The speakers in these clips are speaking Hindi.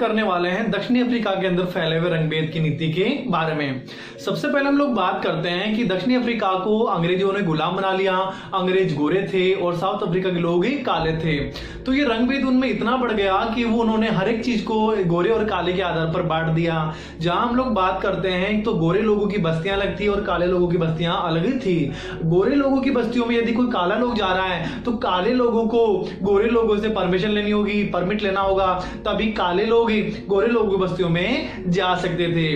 करने वाले हैं दक्षिणी अफ्रीका के अंदर फैले हुए रंगभेद की नीति के बारे में। सबसे पहले हम लोग बात करते हैं कि दक्षिणी अफ्रीका को अंग्रेजों ने गुलाम बना लिया। अंग्रेज गोरे थे और साउथ अफ्रीका के लोग ही काले थे, तो ये रंगभेद उनमें इतना बढ़ गया कि वो उन्होंने हर एक चीज को गोरे और काले के आधार पर बांट दिया। जहां हम लोग बात करते हैं तो गोरे लोगों की बस्तियां अलग थी और काले लोगों की बस्तियां अलग थी। गोरे लोगों की बस्तियों में यदि कोई काला लोग जा रहा है तो काले लोगों को गोरे लोगों से परमिशन लेनी होगी, परमिट लेना होगा, तभी काले लोग गोरे लोगों की बस्तियों में जा सकते थे।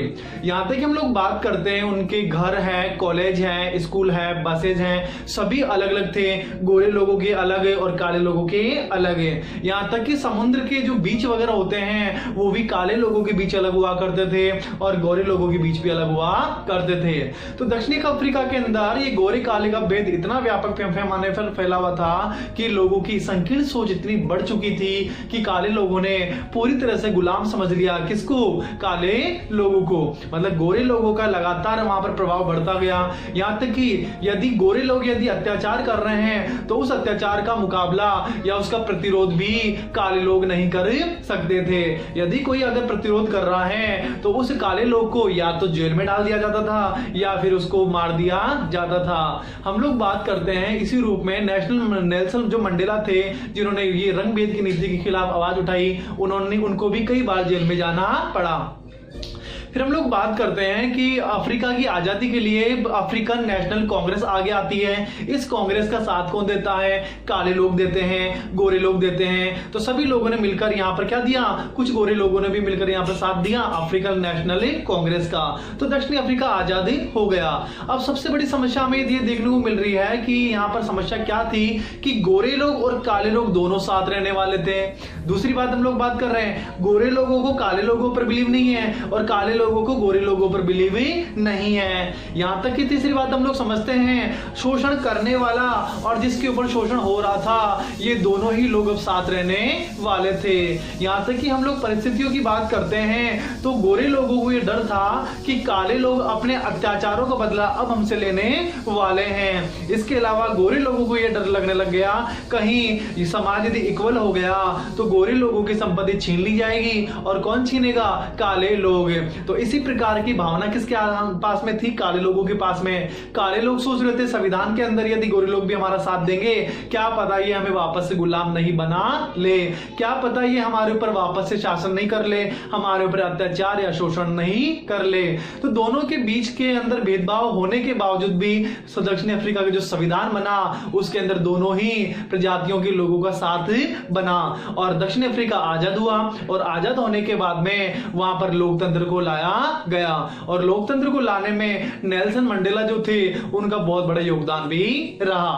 यहां तक कि हम लोग बात करते हैं उनके घर है, कॉलेज है, स्कूल है, बसेज हैं, सभी अलग अलग थे। गोरे लोगों के अलग है और काले लोगों के अलग है। यहां तक कि समुद्र के जो बीच वगैरह होते हैं वो भी काले लोगों के बीच अलग हुआ करते थे और गोरे लोगों के बीच भी अलग हुआ करते थे। तो दक्षिणी अफ्रीका के अंदर ये गोरे काले का भेद इतना व्यापक पैमाने पर फैला हुआ था कि लोगों की संकीर्ण सोच इतनी बढ़ चुकी थी कि काले लोगों ने पूरी तरह से गुलाम समझ लिया। किसको? काले लोगों को। मतलब गोरे लोगों का लगातार वहां पर प्रभाव बढ़ता गया। यहां तक कि यदि गोरे लोग यदि अत्याचार कर रहे हैं तो उस अत्याचार का मुकाबला या उसका प्रतिरोध भी काले लोग नहीं कर सकते थे। यदि कोई अगर प्रतिरोध कर रहा है तो उस काले लोग को या तो जेल में डाल दिया जाता था या फिर उसको मार दिया जाता था। हम लोग बात करते हैं इसी रूप में नेल्सन जो मंडेला थे, जिन्होंने ये रंगभेद की नीति के खिलाफ आवाज उठाई, उनको भी कई बार जेल में जाना पड़ा। फिर हम लोग बात करते हैं कि अफ्रीका की आजादी के लिए अफ्रीकन नेशनल कांग्रेस आगे आती है। इस कांग्रेस का साथ कौन देता है? काले लोग देते हैं, गोरे लोग देते हैं। तो सभी लोगों ने मिलकर यहां पर क्या दिया? कुछ गोरे लोगों ने भी मिलकर यहां पर साथ दिया अफ्रीकन नेशनल कांग्रेस का। तो दक्षिणी अफ्रीका आजादी हो गया। अब सबसे बड़ी समस्या हमें ये देखने को मिल रही है कि यहां पर समस्या क्या थी कि गोरे लोग और काले लोग दोनों साथ रहने वाले थे। दूसरी बात हम लोग बात कर रहे हैं, गोरे लोगों को काले लोगों पर बिलीव नहीं है और काले लोगों को गोरे लोगों पर बिलीव ही नहीं है। यहां तक कि तीसरी बात हम लोग समझते हैं, शोषण करने वाला और जिसके ऊपर शोषण हो रहा था, ये दोनों ही लोग अब साथ रहने वाले थे। यहां तक कि हम लोग परिस्थितियों की बात करते हैं तो गोरे लोगों को ये डर था कि काले लोग अपने अत्याचारों का बदला अब हमसे लेने वाले हैं। इसके अलावा गोरे लोगों को ये डर लगने लग गया कहीं समाज यदि इक्वल हो गया तो गोरे लोगों की संपत्ति छीन ली जाएगी और कौन छीनेगा? काले लोग। तो इसी प्रकार की भावना किसके पास में थी? काले लोगों के पास में। काले लोग सोच रहे थे संविधान के अंदर यदि गोरे लोग भी हमारा साथ देंगे, क्या पता ये हमें वापस से गुलाम नहीं बना ले, क्या पता ये हमारे ऊपर वापस से शासन नहीं कर ले, हमारे ऊपर अत्याचार या शोषण नहीं कर ले। तो दोनों के बीच के अंदर भेदभाव होने के बावजूद भी दक्षिण अफ्रीका का जो संविधान बना उसके अंदर दोनों ही प्रजातियों के लोगों का साथ बना और दक्षिण अफ्रीका आजाद हुआ। और आजाद होने के बाद में वहां पर लोकतंत्र को लाया गया और लोकतंत्र को लाने में नेल्सन मंडेला जो थे उनका बहुत बड़ा योगदान भी रहा।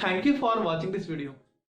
Thank you for watching this video.